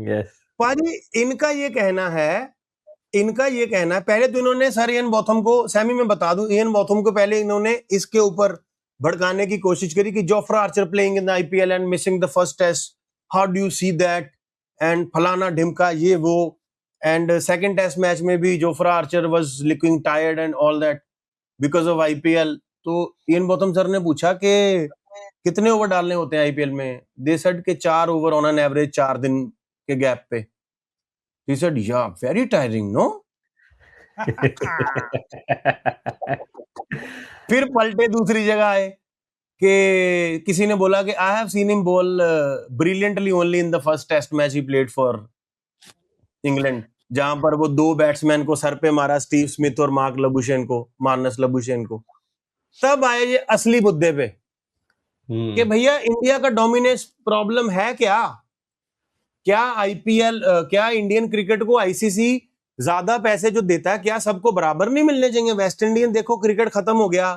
Yes पाजी इनका ये कहना है पहले तो इन्होंने सर इयन बॉथम को, सैमी में बता दूं, इयन बॉथम को पहले इन्होंने इसके ऊपर भड़काने की कोशिश करी कि Jofra Archer playing in the IPL and missing the first test, how do you see that, and फलाना ढिमका ये वो, एंड सेकंड टेस्ट मैच में भी Jofra Archer was looking tired and all that because of IPL. तो Ian Botham sir ने पूछा कि कितने ओवर डालने होते हैं आईपीएल में, दे सेड के 4 ओवर ऑन एन एवरेज 4 दिन के गैप पे। He said, yeah, very tiring, no? फिर पलटे दूसरी जगह आए कि किसी ने बोला कि I have seen him bowl brilliantly only in the first test match ही प्लेड फॉर इंग्लैंड, जहां पर वो 2 बैट्समैन को सर पे मारा, स्टीव स्मिथ और मार्नस लबुशेन को। तब आए ये असली मुद्दे पे कि भैया इंडिया का डोमिनेंस प्रॉब्लम है क्या आईपीएल, क्या इंडियन क्रिकेट को आईसीसी ज्यादा पैसे जो देता है क्या सबको बराबर नहीं मिलने चाहिए? वेस्ट इंडियन देखो क्रिकेट खत्म हो गया,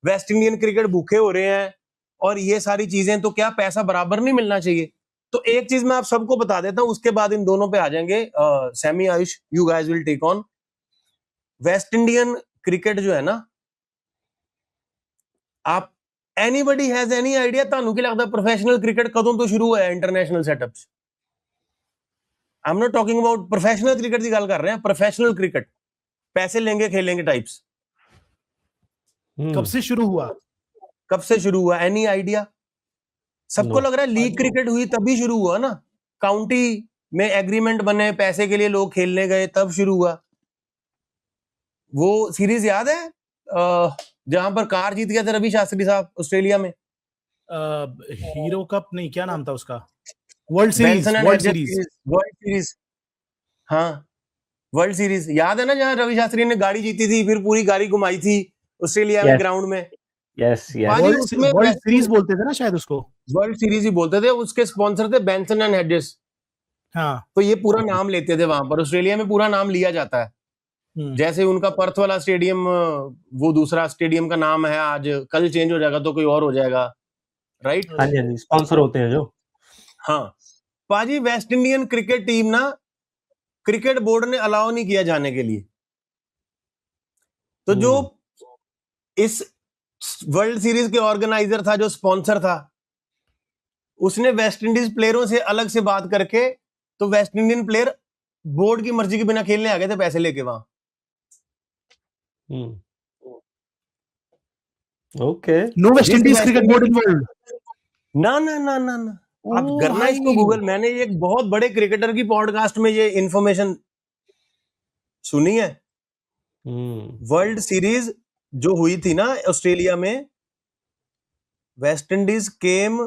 वेस्ट इंडियन क्रिकेट भूखे हो रहे हैं और ये सारी चीजें, तो क्या पैसा बराबर नहीं मिलना चाहिए? तो एक चीज मैं आप सबको बता देता हूं, उसके बाद इन दोनों पे आ जाएंगे। Sammy, Ayush, you guys will take on. West Indian cricket जो है ना, आप एनीबडी हैज एनी आइडिया ਤੁਹਾਨੂੰ ਕੀ ਲੱਗਦਾ प्रोफेशनल क्रिकेट कदों तो शुरू होया international setups? I am not talking about professional cricket की गल कर रहे हैं, प्रोफेशनल क्रिकेट, पैसे लेंगे खेलेंगे टाइप्स। कब से शुरू हुआ? Any idea? सबको लग रहा है लीग क्रिकेट हुई तभी शुरू हुआ ना, काउंटी में एग्रीमेंट बने, पैसे के लिए लोग खेलने गए, तब शुरू हुआ। वो सीरीज याद है जहां पर कार जीत गया था रवि शास्त्री साहब ऑस्ट्रेलिया में? हीरो कप नहीं, क्या नाम था उसका? World series. हाँ, वर्ल्ड सीरीज याद है ना, जहां रवि शास्त्री ने गाड़ी जीती थी, फिर पूरी गाड़ी घुमाई थी ऑस्ट्रेलिया में ग्राउंड में। यस वर्ल्ड सीरीज बोलते थे ना शायद उसको, वर्ल्ड सीरीज ही बोलते थे। उसके स्पॉन्सर थे बेंसन एंड हेजेस। हाँ, तो ये पूरा नाम लेते थे वहां पर, ऑस्ट्रेलिया में पूरा नाम लिया जाता है। जैसे उनका पर्थ वाला स्टेडियम, वो दूसरा स्टेडियम का नाम है, आज कल चेंज हो जाएगा तो कोई और हो जाएगा, राइट? हाँ जी, स्पॉन्सर होते हैं जो। हाँ पाजी, वेस्ट इंडियन क्रिकेट टीम ना, क्रिकेट बोर्ड ने अलाउ नहीं किया जाने के लिए। तो जो इस वर्ल्ड सीरीज के ऑर्गेनाइजर था, जो स्पॉन्सर था, उसने वेस्ट इंडीज प्लेयरों से अलग से बात करके, तो वेस्ट इंडियन प्लेयर बोर्ड की मर्जी के बिना खेलने आ गए थे पैसे लेके वहां। Okay, no West Indies cricket board involved? ना ना ना ना ना, आप करना इसको गूगल। मैंने एक बहुत बड़े क्रिकेटर की पॉडकास्ट में ये इंफॉर्मेशन सुनी है। वर्ल्ड सीरीज जो हुई थी ना ऑस्ट्रेलिया में, West Indies came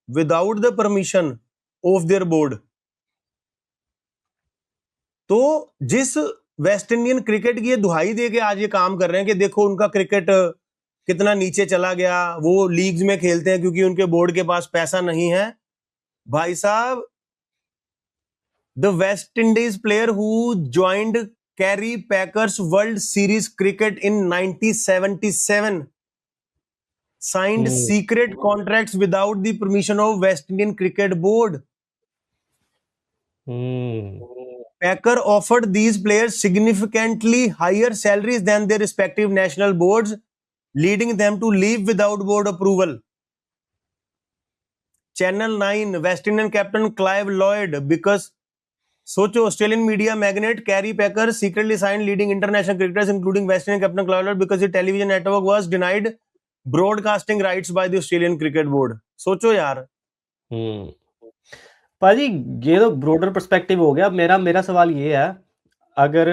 without the permission of their board. तो जिस वेस्ट इंडियन क्रिकेट की ये दुहाई दे के आज ये काम कर रहे हैं कि देखो उनका क्रिकेट कितना नीचे चला गया, वो लीग्स में खेलते हैं क्योंकि उनके बोर्ड के पास पैसा नहीं है। भाई साहब, the West Indies player who joined carry packers world series cricket in 1977 signed secret contracts without the permission of West Indian Cricket Board. Packer offered these players significantly higher salaries than their respective national boards, leading them to leave without board approval. Channel 9, West Indian captain Clive Lloyd, because socho Australian media magnate Kerry Packer secretly signed leading international cricketers including West Indian captain Clive Lloyd because the television network was denied broadcasting rights by the Australian Cricket Board. सोचो यार। पाजी, ये तो broader perspective हो गया। मेरा सवाल ये है, अगर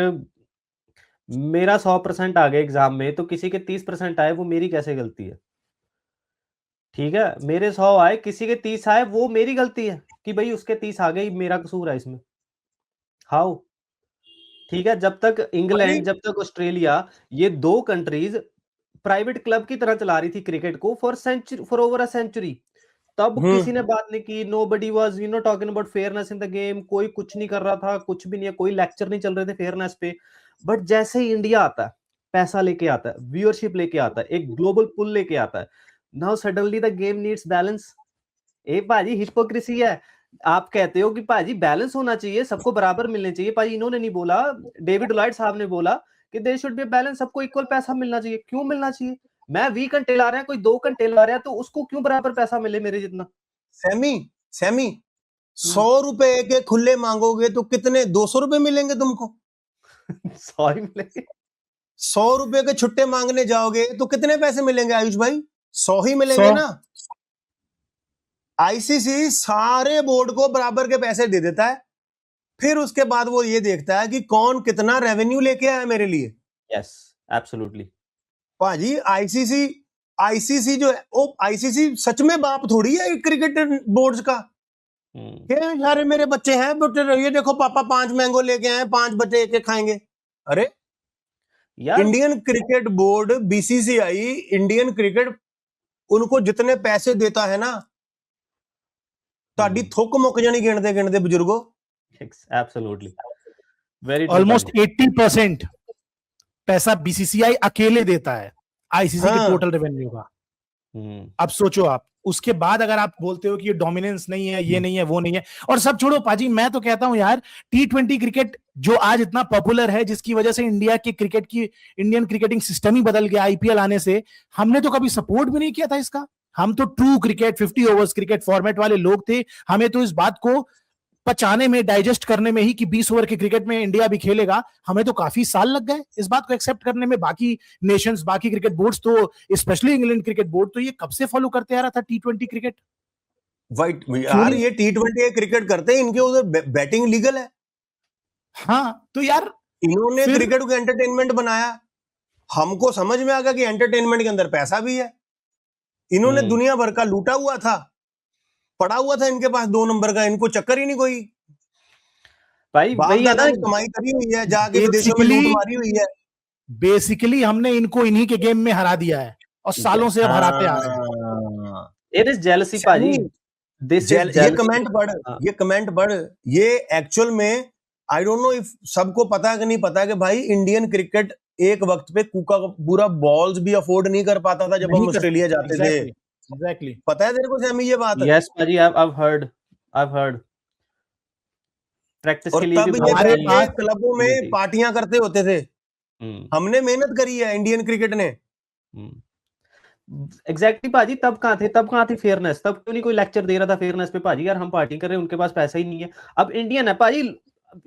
मेरा 100% आ गया एग्जाम में तो किसी के 30% आए, वो मेरी कैसे गलती है? ठीक है, मेरे 100 आए, किसी के 30 आए, वो मेरी गलती है कि भाई उसके 30 आ गए, मेरा कसूर है इसमें? हाउ? ठीक है, जब तक इंग्लैंड, जब तक ऑस्ट्रेलिया, ये 2 कंट्रीज प्राइवेट क्लब की तरह चला रही थी क्रिकेट को फॉर ओवर अ सेंचुरी, तब किसी ने बात नहीं की। Nobody was talking about fairness in the game. कोई कुछ नहीं कर रहा था, कुछ भी नहीं है, कोई लेक्चर नहीं चल रहे थे फेयरनेस पे। बट जैसे ही इंडिया आता है, पैसा लेके आता है, व्यूअरशिप लेके आता है, एक ग्लोबल पुल लेके आता है, now suddenly the game needs balance. ए भाजी, हिपोक्रेसी है। आप कहते हो कि पाजी बैलेंस होना चाहिए, सबको बराबर मिलने चाहिए। पाजी इन्होंने नहीं बोला, डेविड लॉयड साहब ने बोला कि देयर शुड बी बैलेंस, सबको इक्वल पैसा मिलना चाहिए। क्यों मिलना चाहिए? मैं 20 घंटे ला रहा है, कोई 2 घंटे ला रहा है, तो उसको क्यों बराबर पैसा मिले मेरे जितना? सैमी 100 रुपए के खुले मांगोगे तो कितने 200 रुपए मिलेंगे तुमको? 100 ही मिलेंगे। 100 रुपए के छुट्टे मांगने जाओगे तो कितने पैसे मिलेंगे आयुष भाई? 100 ही मिलेंगे 100 ना। आईसीसी सारे बोर्ड को बराबर के पैसे दे देता है, फिर उसके बाद वो ये देखता है कि कौन कितना रेवेन्यू लेके आया मेरे लिए। Yes, absolutely. भाजी आईसीसी जो है, वो आईसीसी सच में बाप थोड़ी है क्रिकेट बोर्ड्स का। ये सारे मेरे बच्चे हैं, बट ये देखो पापा 5 मैंगो लेके आए, 5 बच्चे एक खाएंगे। अरे यार Indian cricket board, BCCI, Indian cricket उनको जितने पैसे देता है ना, ताड़ी थुक मुक जानी गिनते गिनते बुजुर्गो। एब्सोल्युटली, वेरी ऑलमोस्ट 80% पैसा बीसीसीआई अकेले देता है आईसीसी के टोटल रेवेन्यू का। अब सोचो आप, उसके बाद अगर आप बोलते हो कि ये डोमिनेंस नहीं है, ये नहीं है, वो नहीं है, और सब छोड़ो पाजी, मैं तो कहता हूं यार, T20 क्रिकेट जो आज इतना पॉपुलर है, जिसकी वजह से इंडिया की क्रिकेट की इंडियन क्रिकेटिंग सिस्टम ही बदल गया आईपीएल आने से, हमने तो कभी सपोर्ट भी नहीं किया था इसका। हम तो true cricket 50 overs cricket format वाले लोग थे। हमें तो इस बात को पचाने में, डाइजेस्ट करने में ही कि 20 ओवर के क्रिकेट में इंडिया भी खेलेगा, हमें तो काफी साल लग गए इस बात को एक्सेप्ट करने में। बाकी नेशंस, बाकी क्रिकेट बोर्ड्स तो, स्पेशली इंग्लैंड क्रिकेट बोर्ड तो ये कब से फॉलो करते आ रहा था T20 क्रिकेट। वाइट यार, ये T20 क्रिकेट करते हैं, इनके उधर बैटिंग लीगल है। हाँ तो यार इन्होंने क्रिकेट को एंटरटेनमेंट बनाया, हमको समझ में आ गया कि एंटरटेनमेंट के अंदर पैसा भी है। इन्होंने दुनिया भर का लूटा हुआ था, पड़ा हुआ था इनके पास 2 नंबर का, इनको चक्कर ही नहीं कोई। भाई वही है ना, कमाई करी हुई है, जाके विदेशों में लूट मारी हुई है। बेसिकली हमने इनको इन्हीं के गेम में हरा दिया है और सालों से अब हराते आ रहे हैं। इट इज जेलसी पाजी। ये कमेंट पढ़, ये एक्चुअल में आई डोंट नो इफ सबको पता है कि नहीं पता है कि भाई इंडियन क्रिकेट एक वक्त पे कुका पूरा बॉल्स भी अफोर्ड नहीं कर पाता था जब हम ऑस्ट्रेलिया जाते थे। एग्जैक्टली पता है तेरे को सैमी ये बात? यस पाजी, I've heard प्रैक्टिस के लिए भी हमारे पास क्लबों में पार्टियां करते होते थे। हमने मेहनत करी है इंडियन क्रिकेट ने। एग्जैक्टली पाजी, तब कहाँ थी फेयरनेस? तब क्यों नहीं कोई लेक्चर दे रहा था फेयरनेस पे? पाजी यार हम पार्टी कर रहे हैं, उनके पास पैसा ही नहीं है। अब इंडियन है पाजी,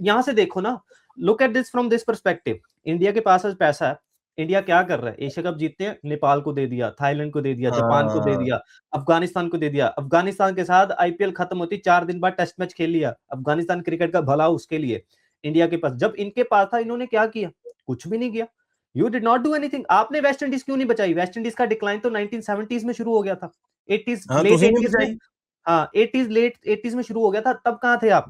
यहाँ से देखो ना, look at this from this perspective. India के पास आज पैसा है, इंडिया क्या कर रहा है? एशिया कप जीतते हैं, नेपाल को दे दिया, थाईलैंड को दे दिया, जापान को दे दिया, अफगानिस्तान को दे दिया। अफगानिस्तान के साथ आईपीएल खत्म होती 4 दिन बाद टेस्ट मैच खेल लिया। अफगानिस्तान क्रिकेट का भला उसके लिए। इंडिया के पास, जब इनके पास था, इन्होंने क्या किया? कुछ भी नहीं किया। You did not do anything. आपने वेस्ट इंडीज क्यों नहीं बचाई? वेस्ट इंडीज का डिक्लाइन तो 1970s में शुरू हो गया था, 80s लेट 80s में, हाँ 80s लेट 80s में शुरू हो गया था। तब कहाँ थे आप?